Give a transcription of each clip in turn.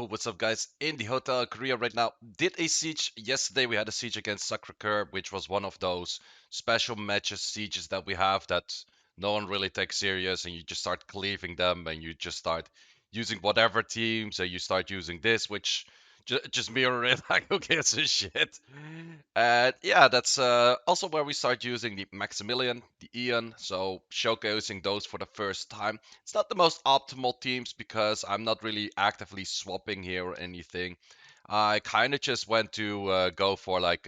Yo, what's up, guys? In the hotel in Korea right now. Did a siege yesterday. We had a siege against Sacre-Cœur, which was one of those special matches sieges that we have that no one really takes serious, and you just start cleaving them, and you just start using whatever teams, and you start using this, which just mirror it like who gives a shit. And yeah, that's also where we start using the Maximilian, the Ian, so showcasing those for the first time. It's not the most optimal teams because I'm not really actively swapping here or anything. I kind of just went to go for like,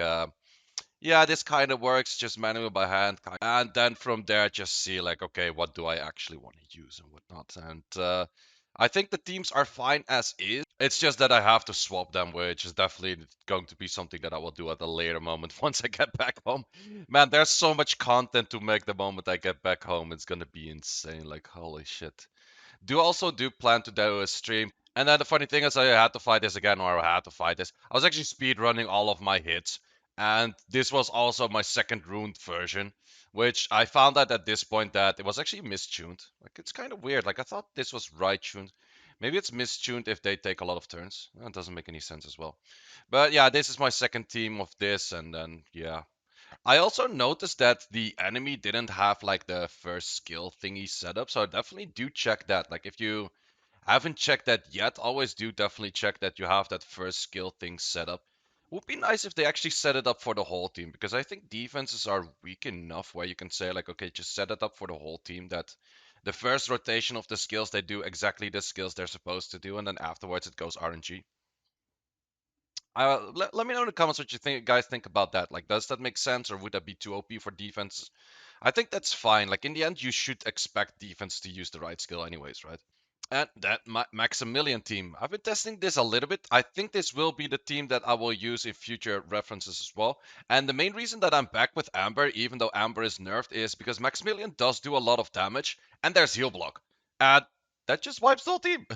yeah, this kind of works, just manual by hand. And then from there, just see like, okay, what do I actually want to use and whatnot. And I think the teams are fine as is. It's just that I have to swap them, which is definitely going to be something that I will do at a later moment once I get back home. Man, there's so much content to make the moment I get back home. It's gonna be insane. Like, holy shit. Do plan to do a stream. And then the funny thing is I had to fight this again, or I had to fight this. I was actually speed running all of my hits. And this was also my second runed version, which I found out at this point that it was actually mistuned. Like, it's kind of weird. Like, I thought this was right tuned. Maybe it's mistuned if they take a lot of turns. That doesn't make any sense as well. But yeah, this is my second team of this, and then yeah. I also noticed that the enemy didn't have like the first skill thingy set up, so I definitely do check that. Like, if you haven't checked that yet, always do definitely check that you have that first skill thing set up. Would be nice if they actually set it up for the whole team, because I think defenses are weak enough where you can say like, okay, just set it up for the whole team, that the first rotation of the skills, they do exactly the skills they're supposed to do, and then afterwards it goes RNG. Let me know in the comments what you think, guys think about that. Like, does that make sense, or would that be too OP for defense? I think that's fine. Like, in the end, you should expect defense to use the right skill anyways, right? And that Maximilian team, I've been testing this a little bit. I think this will be the team that I will use in future references as well. And the main reason that I'm back with Amber, even though Amber is nerfed, is because Maximilian does do a lot of damage, and there's heal block. And that just wipes the whole team.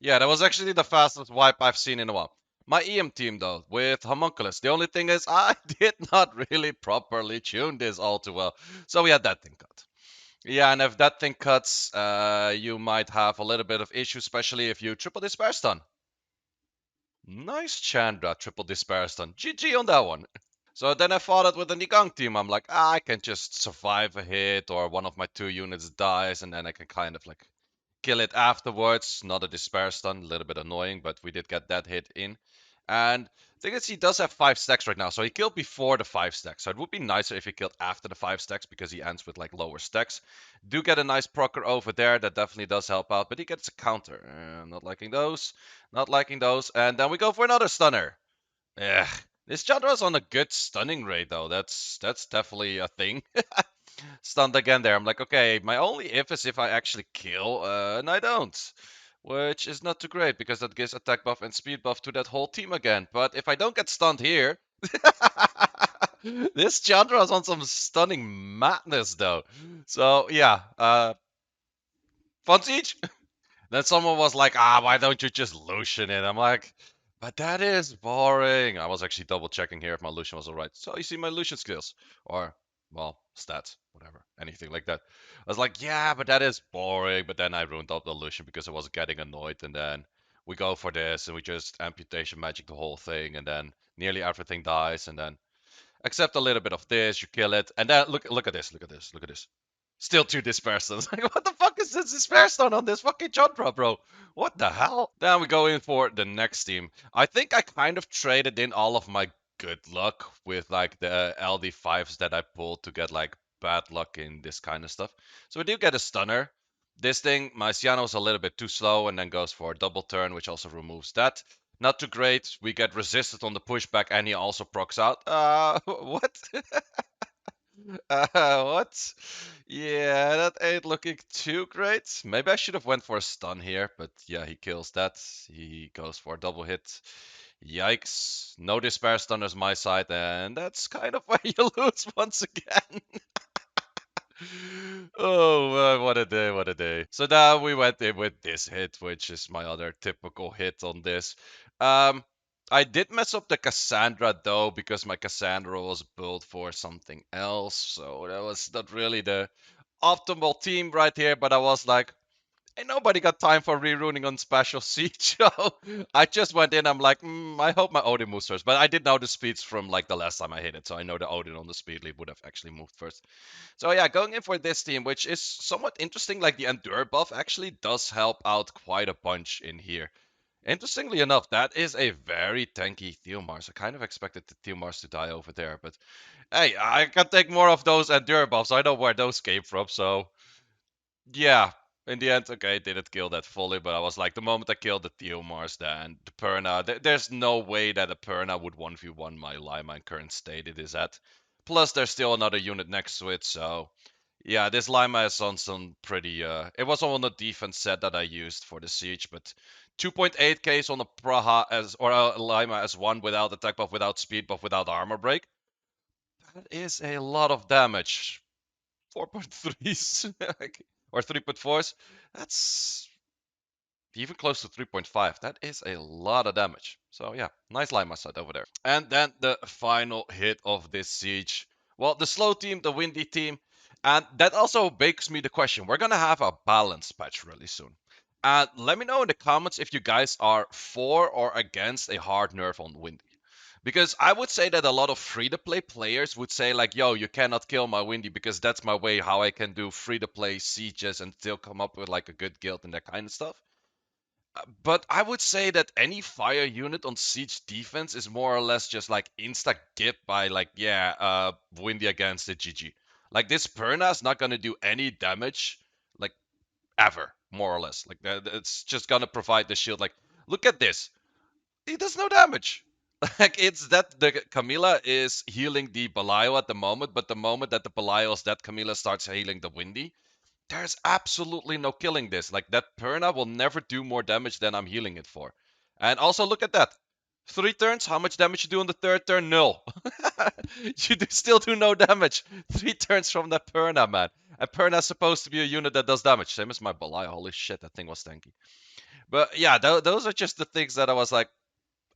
Yeah, that was actually the fastest wipe I've seen in a while. My EM team, though, with Homunculus. The only thing is, I did not really properly tune this all too well. So we had that thing cut. Yeah, and if that thing cuts, you might have a little bit of issue, especially if you triple despair stun. Nice Chandra, triple despair stun. GG on that one. So then I fought it with the Nigang team. I'm like, I can just survive a hit, or one of my 2 units dies, and then I can kind of like kill it afterwards. Not a despair stun, a little bit annoying, but we did get that hit in. And the thing is, he does have 5 stacks right now, so he killed before the 5 stacks. So it would be nicer if he killed after the 5 stacks, because he ends with like lower stacks. Do get a nice procer over there, that definitely does help out, but he gets a counter. Not liking those, not liking those. And then we go for another stunner. Yeah, this Chandra's on a good stunning rate though. That's definitely a thing. Stunned again there. I'm like, okay, my only if is if I actually kill, and I don't. Which is not too great, because that gives attack buff and speed buff to that whole team again. But if I don't get stunned here, this Chandra's on some stunning madness though. So yeah, fun siege. Then someone was like, why don't you just Lucian it? I'm like, but that is boring. I was actually double checking here if my Lucian was alright. So you see my Lucian skills. Or, well, stats, whatever, anything like that. I was like, yeah, but that is boring. But then I ruined out the Lucian because I was getting annoyed. And then we go for this and we just amputation magic the whole thing. And then nearly everything dies. And then, except a little bit of this, you kill it. And then look at this, look at this, look at this. Still 2 dispersals. Like, what the fuck is this dispersion on this fucking genre, bro? What the hell? Then we go in for the next team. I think I kind of traded in all of my good luck with like the LD5s that I pulled to get like bad luck in this kind of stuff. So we do get a stunner. This thing, my Ciano's a little bit too slow and then goes for a double turn, which also removes that. Not too great. We get resisted on the pushback and he also procs out. What? What? Yeah, that ain't looking too great. Maybe I should have went for a stun here, but yeah, he kills that. He goes for a double hit. Yikes. No despair stunners my side, and that's kind of where you lose once again. Oh, what a day, what a day. So now we went in with this hit, which is my other typical hit on this. Um, I did mess up the Cassandra though, because my Cassandra was built for something else. So that was not really the optimal team right here, but I was like, Ain't nobody got time for reruning on special siege. So I just went in. I'm like, I hope my Odin moves first. But I did know the speeds from like the last time I hit it, so I know the Odin on the speed lead would have actually moved first. So yeah, going in for this team, which is somewhat interesting. Like the Endure buff actually does help out quite a bunch in here. Interestingly enough, that is a very tanky Theomars. I kind of expected the Theomars to die over there, but hey, I can take more of those Endure buffs. I know where those came from, so yeah, in the end, okay, didn't kill that fully, but I was like, the moment I killed the Theomars, then the Perna, there's no way that a Perna would 1v1 my Lima in current state it is at. Plus, there's still another unit next to it, so yeah, this Lima is on some pretty, it was on the defense set that I used for the siege, but 2.8k on a Praha as, or a Lima as one without attack buff, without speed buff, without armor break. That is a lot of damage. 4.3s or 3.4s. That's even close to 3.5. That is a lot of damage. So yeah, nice line side over there. And then the final hit of this siege. Well, the slow team, the windy team, and that also begs me the question. We're gonna have a balance patch really soon. And let me know in the comments if you guys are for or against a hard nerf on windy. Because I would say that a lot of free to play players would say, like, yo, you cannot kill my Windy because that's my way how I can do free to play sieges and still come up with like a good guild and that kind of stuff. But I would say that any fire unit on siege defense is more or less just like insta gip by like, yeah, Windy against the GG. Like this Perna is not gonna do any damage, like ever, more or less. Like it's just gonna provide the shield. Like, look at this. He does no damage. Like it's that the Camilla is healing the Belial at the moment, but the moment that the Belial is dead, Camilla starts healing the Windy. There's absolutely no killing this. Like that Perna will never do more damage than I'm healing it for. And also look at that. 3 turns, how much damage you do on the third turn? Nil. Still do no damage. 3 turns from that Perna, man. And Perna's supposed to be a unit that does damage. Same as my Belial. Holy shit, that thing was tanky. But yeah, those are just the things that I was like,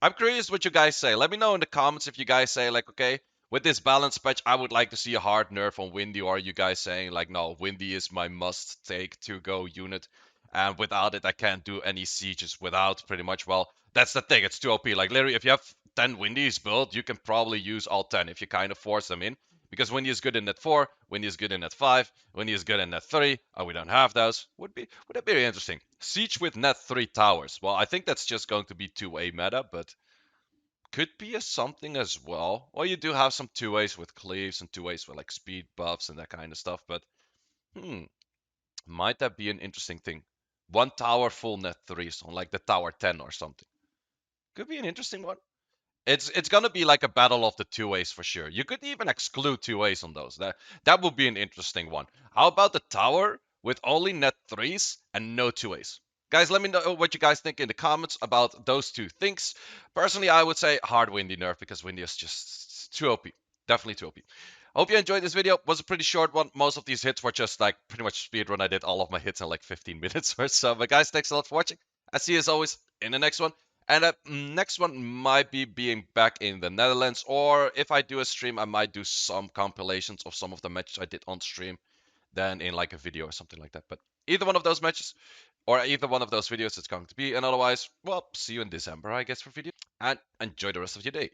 I'm curious what you guys say. Let me know in the comments if you guys say like, okay, with this balance patch, I would like to see a hard nerf on Windy, or are you guys saying like, no, Windy is my must take to go unit, and without it, I can't do any sieges without pretty much. Well, that's the thing. It's too OP. Like literally, if you have 10 Windies built, you can probably use all 10 if you kind of force them in. Because Windy is good in net 4, Windy is good in net 5, Windy is good in net 3. Oh, we don't have those. Would that be very interesting? Siege with net 3 towers. Well, I think that's just going to be 2A meta, but could be a something as well. Well, you do have some 2As with cleaves and 2As with like speed buffs and that kind of stuff, but might that be an interesting thing? One tower full net 3s on like the tower 10 or something. Could be an interesting one. It's gonna be like a battle of the 2As for sure. You could even exclude 2As on those. That would be an interesting one. How about the tower with only net 3s and no 2As? Guys, let me know what you guys think in the comments about those two things. Personally, I would say hard Windy nerf because Windy is just too OP. Definitely too OP. Hope you enjoyed this video. It was a pretty short one. Most of these hits were just like pretty much speed run. I did all of my hits in like 15 minutes or so. But guys, thanks a lot for watching. I see you as always in the next one. And that next one might be being back in the Netherlands, or if I do a stream, I might do some compilations of some of the matches I did on stream, then in like a video or something like that. But either one of those matches, or either one of those videos, it's going to be. And otherwise, well, see you in December, I guess, for video. And enjoy the rest of your day.